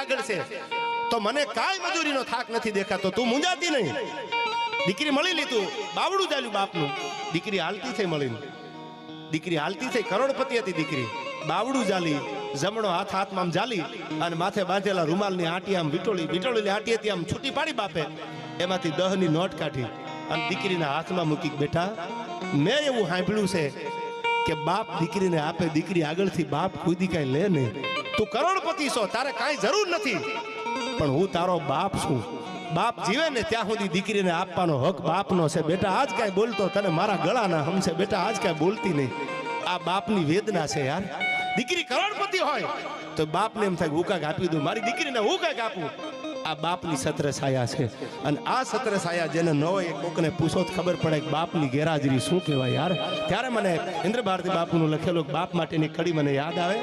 આગળ છે તો મને કાંઈ મજૂરીનો થાક નથી દેખાતો, તું મૂંઝાતી નહીં. દીકરી મળી લીધું, બાવડું ચાલ્યું બાપનું. દીકરી હાલતી થઈ મળીને, દીકરી હાલતી થઈ, કરોડપતિ હતી દીકરી. બાવડું ચાલી, જમણો હાથ હાથમાં આમ ચાલી અને માથે બાંધેલા રૂમાલની આંટી આમ વિટોળીની આંટી હતી આમ છૂટી પાડી બાપે, એમાંથી 10ની નોટ કાઢી અને દીકરીના હાથમાં મૂકી, બેટા મેં એવું સાંભળ્યું છે કે બાપ દીકરીને આપે, દીકરી આગળથી બાપ કોઈ કાંઈ લે નહીં. તું કરોડપતિ છો, તારે કાંઈ જરૂર નથી, પણ હું તારો બાપ છું. બાપ જીવે ને ત્યાં સુધી દીકરીને આપવાનો હક બાપનો છે. બેટા આજ કાંઈ બોલતો તને મારા ગળાના હમશે, બેટા આજ કાંઈ બોલતી નહીં. આ બાપની વેદના છે યાર. દીકરી કરોડપતિ હોય તો બાપને એમ થાય હું કાંઈક આપી દઉં, મારી દીકરીને હું કાંઈક આપું. આ બાપની છત્ર છાયા છે. અને આ છત્ર છાયા જેને ન હોય એ કોકને પૂછો તો ખબર પડે કે બાપની ગેરહાજરી શું કહેવાય યાર. ત્યારે મને ઇન્દ્ર ભારતી બાપુનું લખેલું બાપ માટેની કડી મને યાદ આવે.